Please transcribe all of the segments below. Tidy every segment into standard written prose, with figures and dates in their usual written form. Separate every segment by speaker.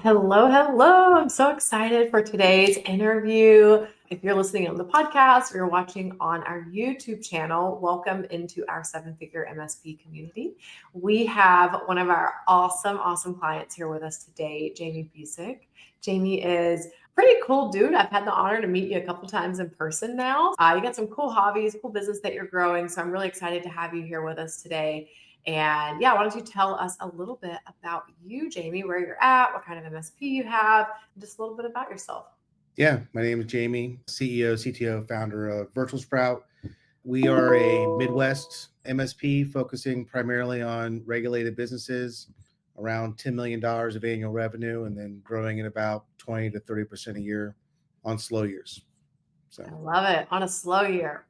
Speaker 1: Hello, hello. I'm so excited for today's interview. If you're listening on the podcast or you're watching on our YouTube channel, welcome into our seven-figure MSP community. We have one of our awesome clients here with us today, Jamie Fusick. Jamie is a pretty cool dude. I've had the honor to meet you a couple times in person now. You got some cool hobbies, cool business that you're growing. So I'm really excited to have you here with us today. And yeah, why don't you tell us a little bit about you, Jamie, where you're at, what kind of MSP you have, and just a little bit about yourself.
Speaker 2: Yeah, my name is Jamie, CEO, CTO, founder of Virtual Sprout. We are a Midwest MSP focusing primarily on regulated businesses, around $10 million of annual revenue, and then growing at about 20 to 30% a year on slow years.
Speaker 1: I
Speaker 2: So,
Speaker 1: love it. On a slow year.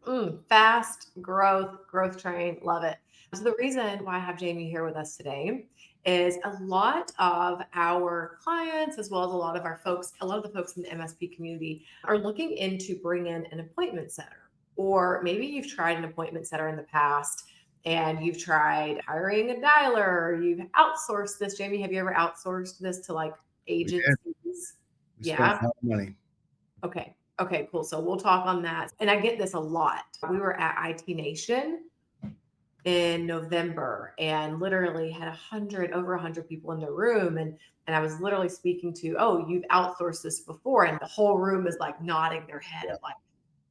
Speaker 1: Fast growth train. Love it. So the reason why I have Jamie here with us today is a lot of our clients, as well as a lot of our folks, a lot of the folks in the MSP community are looking into bring in an appointment setter. Or maybe you've tried an appointment setter in the past and you've tried hiring a dialer, or you've outsourced this. Jamie, have you ever outsourced this to like
Speaker 2: we did.
Speaker 1: agencies?
Speaker 2: We spent
Speaker 1: Yeah.
Speaker 2: a lot of money.
Speaker 1: Okay. Okay, cool. So we'll talk on that. And I get this a lot. We were at IT Nation in November and literally had over 100 people in the room. And I was literally speaking to, oh, you've outsourced this before. And the whole room is like nodding their head of like,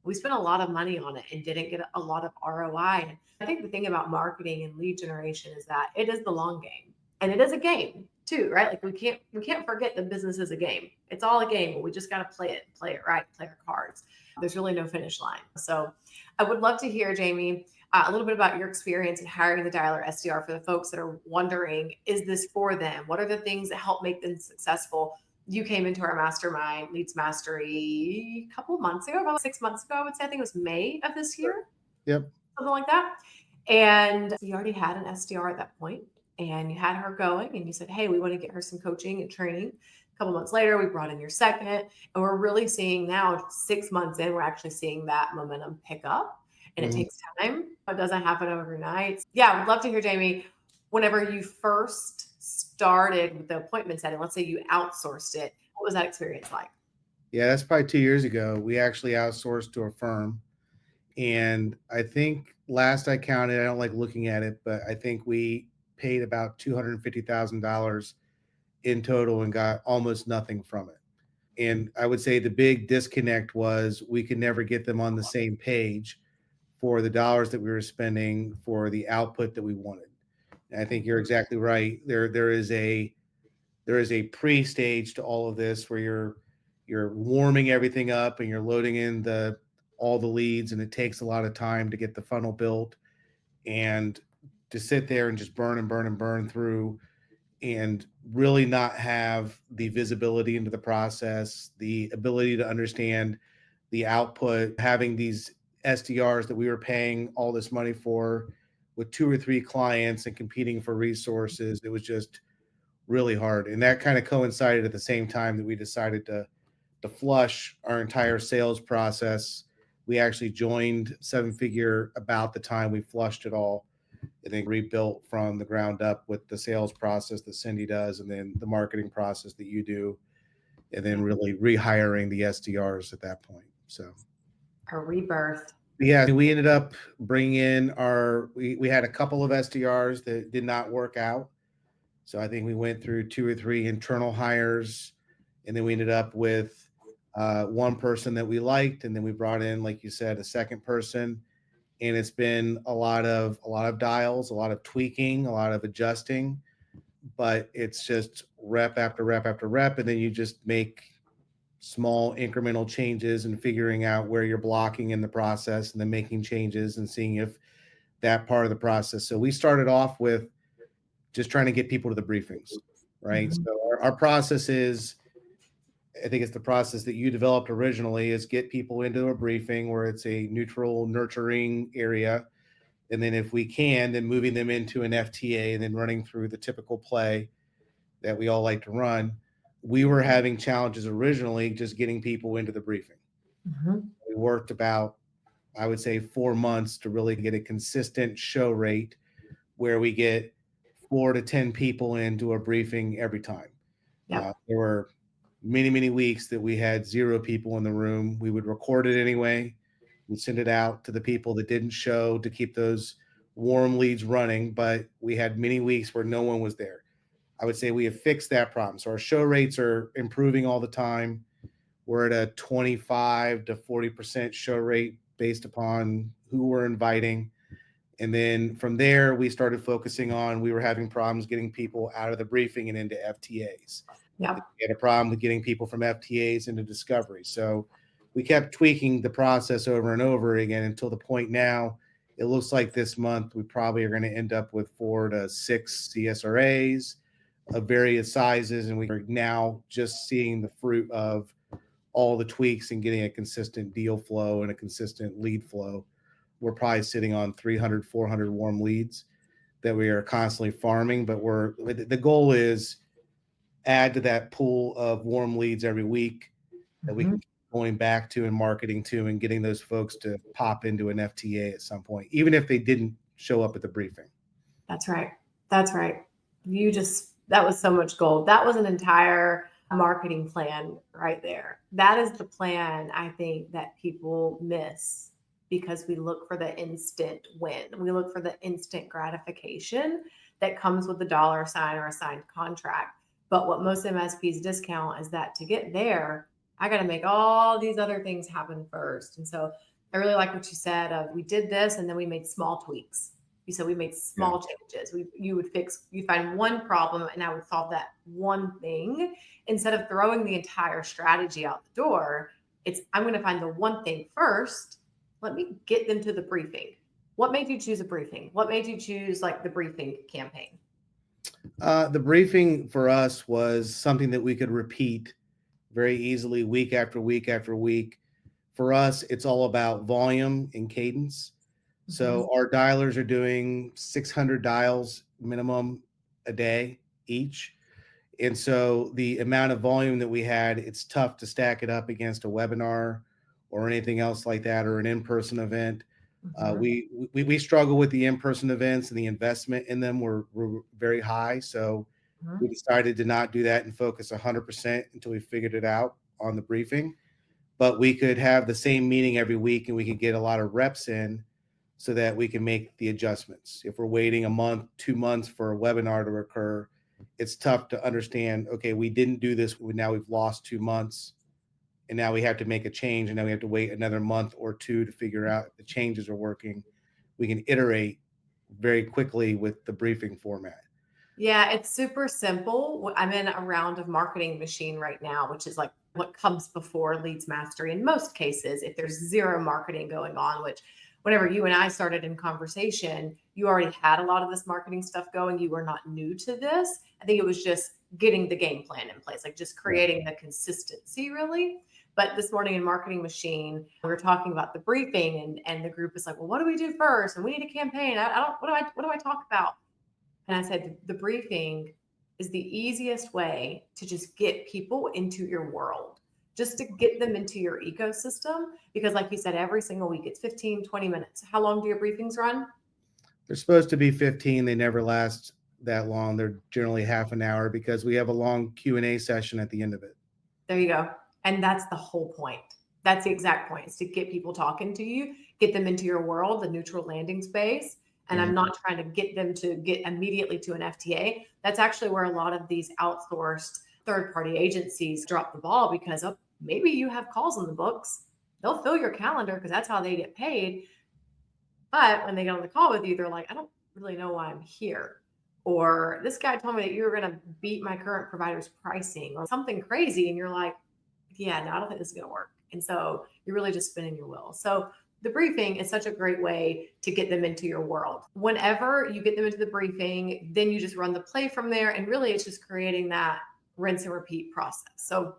Speaker 1: we spent a lot of money on it and didn't get a lot of ROI. And I think the thing about marketing and lead generation is that it is the long game. And it is a game too, right? Like we can't forget that business is a game. It's all a game, but we just got to play it right, play our cards. There's really no finish line. So I would love to hear, Jamie, a little bit about your experience in hiring the dialer SDR for the folks that are wondering, is this for them? What are the things that help make them successful? You came into our mastermind, Leads Mastery, a couple of months ago, about 6 months ago, I would say. I think it was May of this year,
Speaker 2: Yep.
Speaker 1: something like that. And you already had an SDR at that point, and you had her going, and you said, hey, we want to get her some coaching and training. A couple months later, we brought in your second, and we're really seeing now, 6 months in, we're actually seeing that momentum pick up. And it
Speaker 2: Mhm.
Speaker 1: takes time. It doesn't happen overnight. Yeah, I would love to hear, Jamie, whenever you first started with the appointment setting, let's say you outsourced it, what was that experience like?
Speaker 2: Yeah, that's probably 2 years ago. We actually outsourced to a firm. And I think last I counted, I don't like looking at it, but I think we paid about $250,000 in total and got almost nothing from it. And I would say the big disconnect was we could never get them on the same page for the dollars that we were spending for the output that we wanted. And I think you're exactly right. There is a pre-stage to all of this where you're warming everything up and you're loading in the all the leads, and it takes a lot of time to get the funnel built and to sit there and just burn and burn and burn through and really not have the visibility into the process, the ability to understand the output, having these SDRs that we were paying all this money for with two or three clients and competing for resources. It was just really hard. And that kind of coincided at the same time that we decided to flush our entire sales process. We actually joined Seven Figure about the time we flushed it all and then rebuilt from the ground up with the sales process that Cindy does, and then the marketing process that you do, and then really rehiring the SDRs at that point. So,
Speaker 1: A rebirth.
Speaker 2: yeah, we ended up bringing in we had a couple of SDRs that did not work out. So I think we went through two or three internal hires, and then we ended up with one person that we liked, and then we brought in, like you said, a second person. And it's been a lot of dials, a lot of tweaking, a lot of adjusting, but it's just rep after rep after rep, and then you just make small incremental changes and figuring out where you're blocking in the process, and then making changes and seeing if that part of the process. So we started off with just trying to get people to the briefings, right?
Speaker 1: Mhm.
Speaker 2: So our process is, I think it's the process that you developed originally, is get people into a briefing where it's a neutral, nurturing area. And then if we can, then moving them into an FTA and then running through the typical play that we all like to run. We were having challenges originally just getting people into the briefing.
Speaker 1: Mhm.
Speaker 2: We worked about, I would say, 4 months to really get a consistent show rate where we get 4 to 10 people into a briefing every time.
Speaker 1: Yep.
Speaker 2: There were many, many weeks that we had 0 people in the room. We would record it anyway. We'd send it out to the people that didn't show to keep those warm leads running, but we had many weeks where no one was there. I would say we have fixed that problem. So our show rates are improving all the time. We're at a 25 to 40% show rate based upon who we're inviting. And then from there, we started focusing on, we were having problems getting people out of the briefing and into FTAs. We
Speaker 1: Yep.
Speaker 2: had a problem with getting people from FTAs into discovery. So we kept tweaking the process over and over again until the point now, it looks like this month we probably are going to end up with 4 to 6 CSRAs of various sizes. And we are now just seeing the fruit of all the tweaks and getting a consistent deal flow and a consistent lead flow. We're probably sitting on 300, 400 warm leads that we are constantly farming, but the goal is add to that pool of warm leads every week that we can
Speaker 1: Mhm.
Speaker 2: keep going back to and marketing to and getting those folks to pop into an FTA at some point, even if they didn't show up at the briefing.
Speaker 1: That's right. That's right. That was so much gold. That was an entire marketing plan right there. That is the plan I think that people miss because we look for the instant win. We look for the instant gratification that comes with the dollar sign or a signed contract. But what most MSPs discount is that to get there, I got to make all these other things happen first. And so I really like what you said of we did this and then we made small tweaks. You said we made
Speaker 2: Yeah.
Speaker 1: small changes. You find one problem and I would solve that one thing instead of throwing the entire strategy out the door. I'm going to find the one thing first. Let me get them to the briefing. What made you choose a briefing? What made you choose like the briefing campaign?
Speaker 2: The briefing for us was something that we could repeat very easily week after week after week. For us, it's all about volume and cadence.
Speaker 1: Mhm.
Speaker 2: So our dialers are doing 600 dials minimum a day each. And so the amount of volume that we had, it's tough to stack it up against a webinar or anything else like that, or an in-person event.
Speaker 1: Mhm.
Speaker 2: We struggle with the in-person events, and the investment in them were very high. So we
Speaker 1: Mhm.
Speaker 2: decided to not do that and focus 100% until we figured it out on the briefing. But we could have the same meeting every week, and we could get a lot of reps in so that we can make the adjustments. If we're waiting a month, 2 months for a webinar to occur, it's tough to understand, okay, we didn't do this. Now we've lost 2 months, and now we have to make a change. And now we have to wait another month or two to figure out if the changes are working. We can iterate very quickly with the briefing format.
Speaker 1: Yeah, it's super simple. I'm in a round of marketing machine right now, which is like what comes before leads mastery in most cases. If there's zero marketing going on, which whenever you and I started in conversation, you already had a lot of this marketing stuff going. You were not new to this. I think it was just getting the game plan in place, like just
Speaker 2: Yeah.
Speaker 1: creating the consistency, really. But this morning in marketing machine, we were talking about the briefing, and the group is like, well, what do we do first? And we need a campaign. I don't. What do I talk about? And I said, the briefing is the easiest way to just get people into your world, just to get them into your ecosystem. Because, like you said, every single week it's 15, 20 minutes. How long do your briefings run?
Speaker 2: They're supposed to be 15. They never last that long. They're generally half an hour because we have a long Q&A session at the end of it.
Speaker 1: There you go. And that's the whole point. That's the exact point, is to get people talking to you, get them into your world, the neutral landing space. And
Speaker 2: Mhm.
Speaker 1: I'm not trying to get them to get immediately to an FTA. That's actually where a lot of these outsourced third party agencies drop the ball because maybe you have calls in the books. They'll fill your calendar because that's how they get paid. But when they get on the call with you, they're like, I don't really know why I'm here. Or this guy told me that you were going to beat my current provider's pricing or something crazy. And you're like, yeah, no, I don't think this is going to work. And so you're really just spinning your wheels. So the briefing is such a great way to get them into your world. Whenever you get them into the briefing, then you just run the play from there. And really, it's just creating that rinse and repeat process. So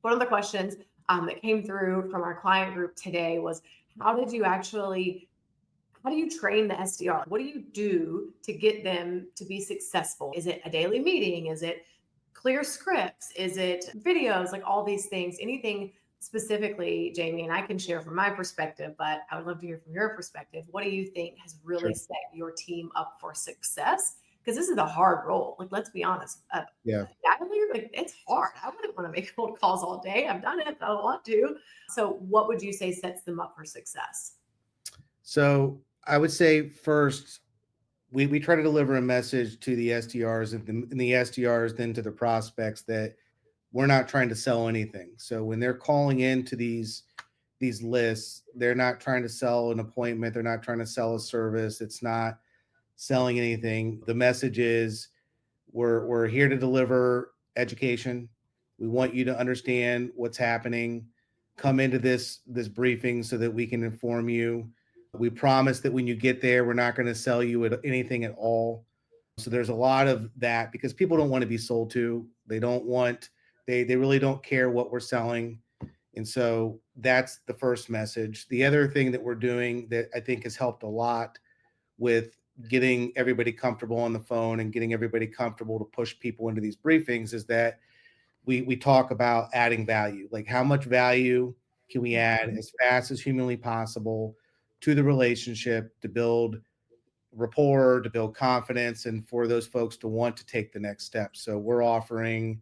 Speaker 1: one of the questions that came through from our client group today was, how do you train the SDR? What do you do to get them to be successful? Is it a daily meeting? Is it clear scripts? Is it videos? Like all these things, anything specifically, Jamie, and I can share from my perspective, but I would love to hear from your perspective. What do you think has really
Speaker 2: Sure.
Speaker 1: set your team up for success? because this is a hard role. Like, let's be honest.
Speaker 2: Yeah.
Speaker 1: Like, it's hard. I wouldn't want to make cold calls all day. I've done it, but I don't want to. So, what would you say sets them up for success?
Speaker 2: So I would say first, we try to deliver a message to the SDRs and the SDRs then to the prospects that we're not trying to sell anything. So when they're calling into these lists, they're not trying to sell an appointment, they're not trying to sell a service, it's not selling anything. The message is we're here to deliver education. We want you to understand what's happening. Come into this briefing so that we can inform you. We promise that when you get there, we're not going to sell you anything at all. So there's a lot of that because people don't want to be sold to. They don't want they really don't care what we're selling. And so that's the first message. The other thing that we're doing that I think has helped a lot with getting everybody comfortable on the phone and getting everybody comfortable to push people into these briefings is that we talk about adding value. Like how much value can we add as fast as humanly possible to the relationship to build rapport, to build confidence, and for those folks to want to take the next step. So we're offering,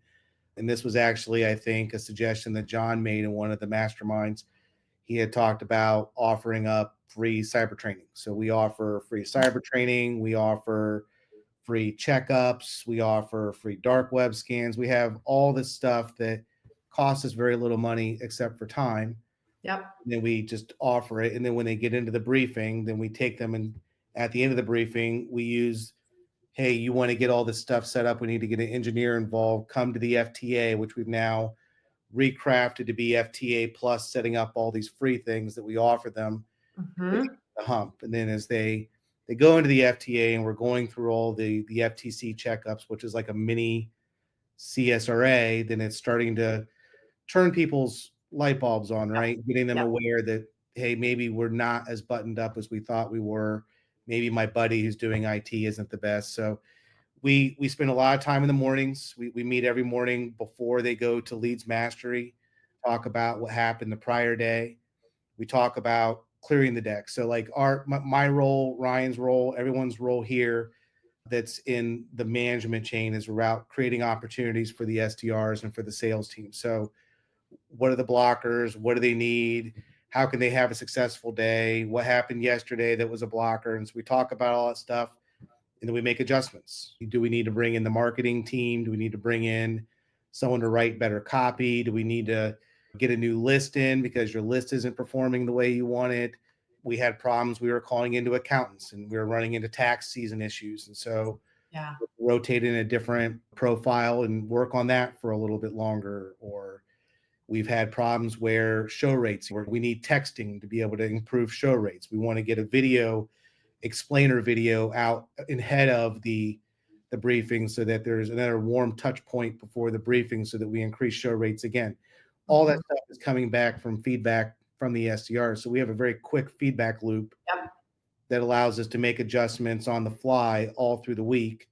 Speaker 2: and this was actually, I think, a suggestion that John made in one of the masterminds. He had talked about offering up free cyber training. So we offer free cyber training, we offer free checkups, we offer free dark web scans. We have all this stuff that costs us very little money except for time.
Speaker 1: Yep.
Speaker 2: And then we just offer it. And then when they get into the briefing, then we take them and at the end of the briefing, we use, hey, you want to get all this stuff set up. We need to get an engineer involved. Come to the FTA, which we've now recrafted to be FTA plus, setting up all these free things that we offer them to
Speaker 1: Mm-hmm.
Speaker 2: get the hump. And then as they go into the FTA and we're going through all the FTC checkups, which is like a mini CSRA, then it's starting to turn people's light bulbs on,
Speaker 1: Yep.
Speaker 2: right? Getting them
Speaker 1: Yep.
Speaker 2: aware that, hey, maybe we're not as buttoned up as we thought we were. Maybe my buddy who's doing IT isn't the best. So we spend a lot of time in the mornings. We meet every morning before they go to leads mastery, talk about what happened the prior day. We talk about clearing the deck. So like my role, Ryan's role, everyone's role here that's in the management chain is about creating opportunities for the SDRs and for the sales team. So what are the blockers? What do they need? How can they have a successful day? What happened yesterday that was a blocker? And so we talk about all that stuff and then we make adjustments. Do we need to bring in the marketing team? Do we need to bring in someone to write better copy? Do we need to get a new list in because your list isn't performing the way you want it? We had problems. We were calling into accountants and we were running into tax season issues. And so
Speaker 1: Yeah.
Speaker 2: rotate in a different profile and work on that for a little bit longer. Or we've had problems where show rates, where we need texting to be able to improve show rates. We want to get a video explainer video out ahead of the briefing so that there's another warm touch point before the briefing so that we increase show rates again. All that
Speaker 1: Mhm.
Speaker 2: stuff is coming back from feedback from the SDR. So we have a very quick feedback loop
Speaker 1: Yep.
Speaker 2: that allows us to make adjustments on the fly all through the week.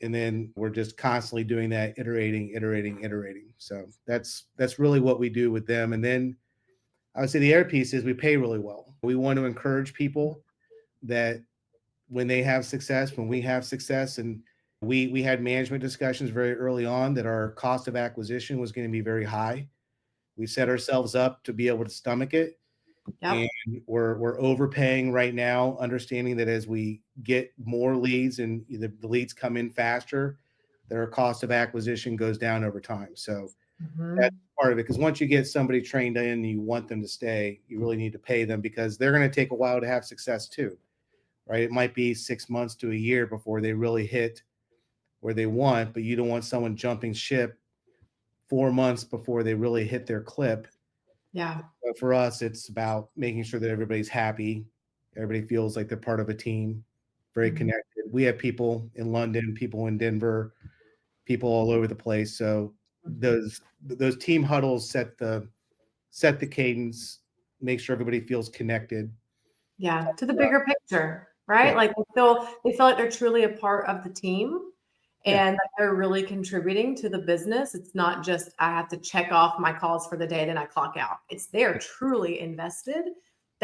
Speaker 2: And then we're just constantly doing that, iterating. So that's really what we do with them. And then I would say the other piece is we pay really well. We want to encourage people that when they have success, when we have success, and we had management discussions very early on that our cost of acquisition was going to be very high. We set ourselves up to be able to stomach it, and
Speaker 1: Yep.
Speaker 2: we're overpaying right now, understanding that as we get more leads and the leads come in faster, their cost of acquisition goes down over time. So that's
Speaker 1: Mhm.
Speaker 2: part of it because once you get somebody trained in and you want them to stay, you really need to pay them because they're going to take a while to have success too, right? It might be 6 months to a year before they really hit where they want, but you don't want someone jumping ship 4 months before they really hit their clip.
Speaker 1: Yeah.
Speaker 2: But for us, it's about making sure that everybody's happy. Everybody feels like they're part of a team, very
Speaker 1: Mhm.
Speaker 2: connected. We have people in London, people in Denver, people all over the place. So
Speaker 1: Mhm.
Speaker 2: those team huddles set the cadence, make sure everybody feels connected.
Speaker 1: Yeah, to the bigger picture, right?
Speaker 2: Yeah,
Speaker 1: Like they feel like they're truly a part of the team
Speaker 2: yeah,
Speaker 1: and that they're really contributing to the business. It's not just I have to check off my calls for the day, then I clock out. It's they're truly invested.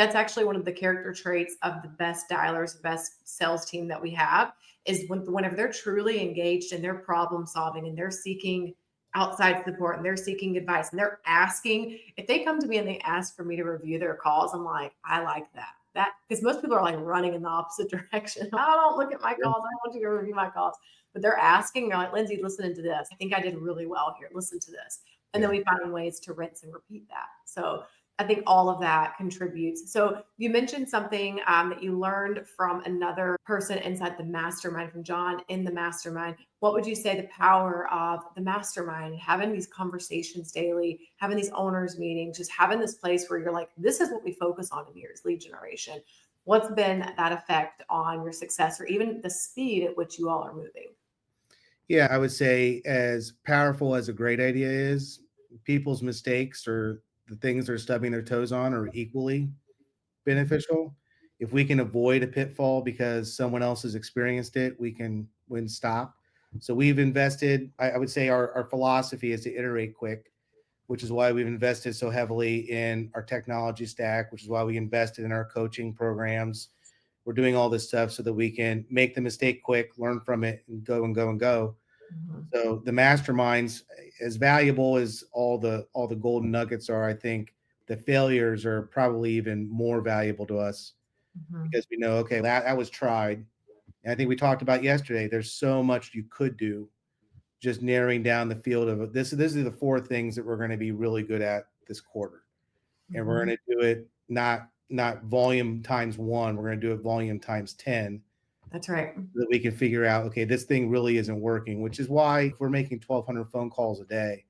Speaker 1: That's actually one of the character traits of the best dialers, best sales team that we have is whenever they're truly engaged and they're problem solving and they're seeking outside support and they're seeking advice and they're asking, if they come to me and they ask for me to review their calls, I'm like, I like that. That because most people are like running in the opposite direction. I don't look at my
Speaker 2: Sure.
Speaker 1: calls. I want you to review my calls. But they're asking, they're like, Lindsay, listen to this. I think I did really well here. Listen to this. And then
Speaker 2: Yeah.
Speaker 1: we find ways to rinse and repeat that. So I think all of that contributes. So you mentioned something that you learned from another person inside the mastermind, from John in the mastermind. What would you say the power of the mastermind, having these conversations daily, having these owners meetings, just having this place where you're like, this is what we focus on in here is lead generation. What's been that effect on your success or even the speed at which you all are moving?
Speaker 2: Yeah, I would say as powerful as a great idea is, people's mistakes or the things they're stubbing their toes on are equally
Speaker 1: Mhm.
Speaker 2: beneficial. If we can avoid a pitfall because someone else has experienced it, we can stop. So we've invested, I would say our philosophy is to iterate quick, which is why we've invested so heavily in our technology stack, which is why we invested in our coaching programs. We're doing all this stuff so that we can make the mistake quick, learn from it, and go and go and go.
Speaker 1: Mhm.
Speaker 2: So the masterminds, as valuable as all the golden nuggets are, I think the failures are probably even more valuable to us
Speaker 1: Mhm.
Speaker 2: because we know, okay, that was tried. And I think we talked about yesterday. There's so much you could do, just narrowing down the field of this. This is the four things that we're going to be really good at this quarter, and we're
Speaker 1: Mhm.
Speaker 2: going to do it not volume times one. We're going to do it volume times 10
Speaker 1: That's right.
Speaker 2: so that we can figure out, okay, this thing really isn't working. Which is why if we're making 1,200 phone calls a day,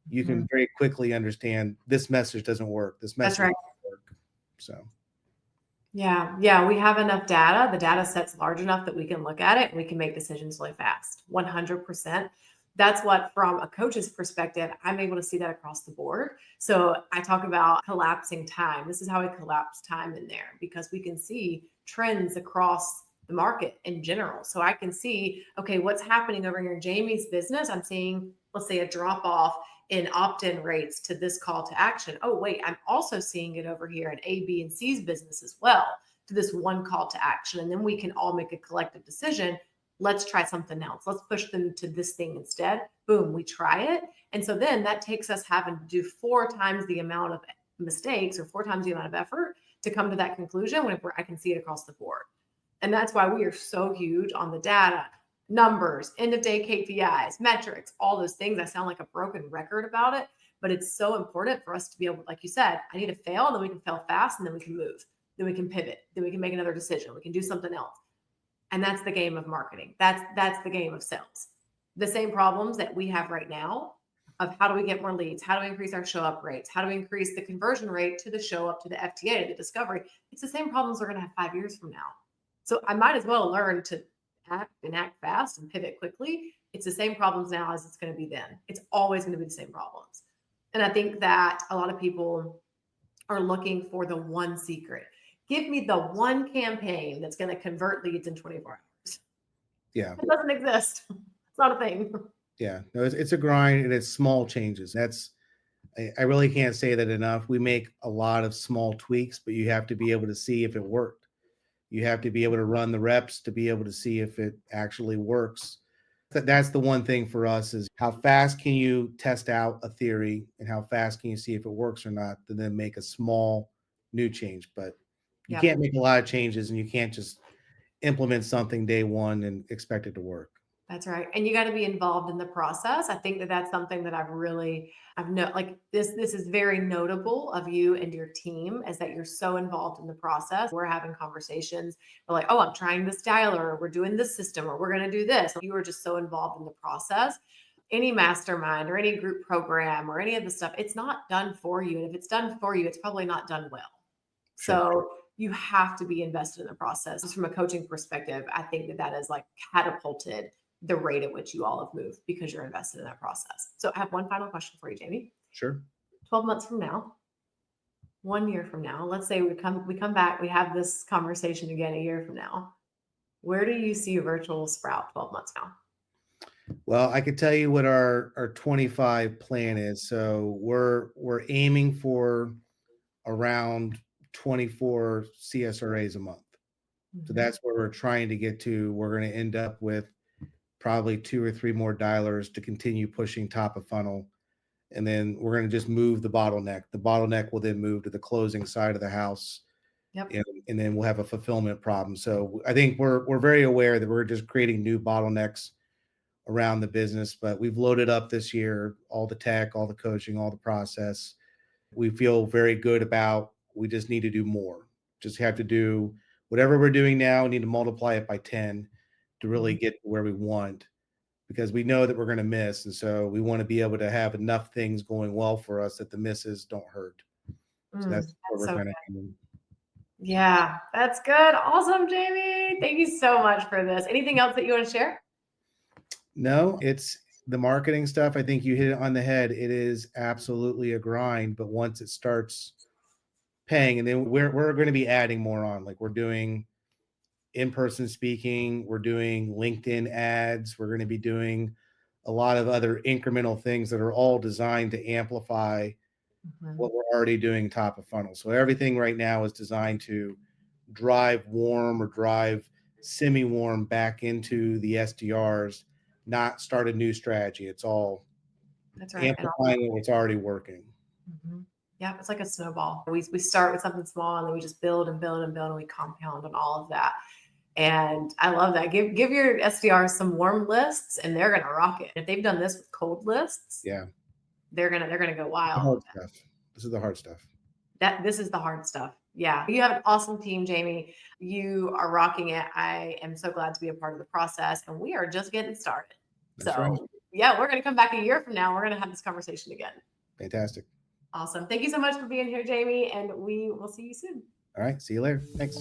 Speaker 2: you can
Speaker 1: Mhm.
Speaker 2: very quickly understand this message doesn't work. This
Speaker 1: That's
Speaker 2: message
Speaker 1: right.
Speaker 2: doesn't work. So
Speaker 1: Yeah, yeah, we have enough data. The data set's large enough that we can look at it and we can make decisions really fast. 100%. That's what, from a coach's perspective, I'm able to see that across the board. So I talk about collapsing time. This is how we collapse time in there because we can see trends across the market in general. So I can see, okay, what's happening over here in Jamie's business? I'm seeing, let's say, a drop off in opt-in rates to this call to action. Oh, wait, I'm also seeing it over here in A, B, and C's business as well to this one call to action. And then we can all make a collective decision. Let's try something else. Let's push them to this thing instead. Boom, we try it. And so then that takes us having to do 4 times the amount of mistakes or 4 times the amount of effort to come to that conclusion whenever I can see it across the board. And that's why we are so huge on the data, numbers, end of day KPIs, metrics, all those things. I sound like a broken record about it, but it's so important for us to be able, like you said, I need to fail, and then we can fail fast, and then we can move, then we can pivot, then we can make another decision, we can do something else. And that's the game of marketing. That's the game of sales. The same problems that we have right now of how do we get more leads, how do we increase our show up rates, how do we increase the conversion rate to the show up, to the FTA, to the discovery. It's the same problems we're going to have 5 years from now. So I might as well learn to act fast and pivot quickly. It's the same problems now as it's going to be then. It's always going to be the same problems. And I think that a lot of people are looking for the one secret. Give me the one campaign that's going to convert leads in 24 hours.
Speaker 2: yeah,
Speaker 1: It doesn't exist. It's not a thing.
Speaker 2: yeah, no, it's a grind and it's small changes. I really can't say that enough. We make a lot of small tweaks, but you have to be able to see if it worked. You have to be able to run the reps to be able to see if it actually works. That's the one thing for us is how fast can you test out a theory and how fast can you see if it works or not, and then make a small new change. But you
Speaker 1: Yep.
Speaker 2: can't make a lot of changes and you can't just implement something day one and expect it to work.
Speaker 1: That's right. And you got to be involved in the process. I think that that's something that I've no, like this is very notable of you and your team is that you're so involved in the process. We're having conversations. We're like, oh, I'm trying this dialer, or we're doing this system, or we're going to do this. You were just so involved in the process. Any mastermind or any group program or any of the stuff, it's not done for you. And if it's done for you, it's probably not done well.
Speaker 2: Sure.
Speaker 1: So you have to be invested in the process. Just from a coaching perspective, I think that that has like catapulted the rate at which you all have moved because you're invested in that process. So I have one final question for you, Jamie.
Speaker 2: Sure.
Speaker 1: 12 months from now, 1 year from now, let's say we come back, we have this conversation again a year from now. Where do you see Virtual Sprout 12 months now?
Speaker 2: Well, I could tell you what our 25 plan is. So we're aiming for around 24 CSRAs a month. So that's where we're trying to get to. We're going to end up with probably 2 or 3 more dialers to continue pushing top of funnel. And then we're going to just move the bottleneck. The bottleneck will then move to the closing side of the house.
Speaker 1: Yep.
Speaker 2: And then we'll have a fulfillment problem. So I think we're very aware that we're just creating new bottlenecks around the business, but we've loaded up this year, all the tech, all the coaching, all the process. We feel very good about, we just need to do more. Just have to do whatever we're doing now, we need to multiply it by 10 to really get to where we want, because we know that we're going to miss. And so we want to be able to have enough things going well for us that the misses don't hurt. So that's where we're
Speaker 1: so
Speaker 2: kind of
Speaker 1: good.
Speaker 2: aiming.
Speaker 1: Yeah, that's good. Awesome, Jamie. Thank you so much for this. Anything else that you want to share?
Speaker 2: No, it's the marketing stuff. I think you hit it on the head. It is absolutely a grind, but once it starts paying, and then we're going to be adding more on. Like, we're doing in-person speaking, we're doing LinkedIn ads, we're going to be doing a lot of other incremental things that are all designed to amplify what we're already doing top of funnel. So everything right now is designed to drive warm or drive semi-warm back into the SDRs, not start a new strategy. It's all
Speaker 1: That's right.
Speaker 2: amplifying what's already working.
Speaker 1: Yeah, it's like a snowball. We start with something small and then we just build and build and build and we compound on all of that. And I love that. Give your SDRs some warm lists and they're gonna rock it. If they've done this with cold lists,
Speaker 2: Yeah,
Speaker 1: they're gonna go
Speaker 2: the
Speaker 1: wild.
Speaker 2: hard stuff. This is the hard stuff.
Speaker 1: This is the hard stuff. Yeah. You have an awesome team, Jamie. You are rocking it. I am so glad to be a part of the process. And we are just getting started.
Speaker 2: That's
Speaker 1: so
Speaker 2: right.
Speaker 1: yeah, we're gonna come back a year from now. We're gonna have this conversation again.
Speaker 2: Fantastic.
Speaker 1: Awesome. Thank you so much for being here, Jamie. And we will see you soon.
Speaker 2: All right. See you later. Thanks.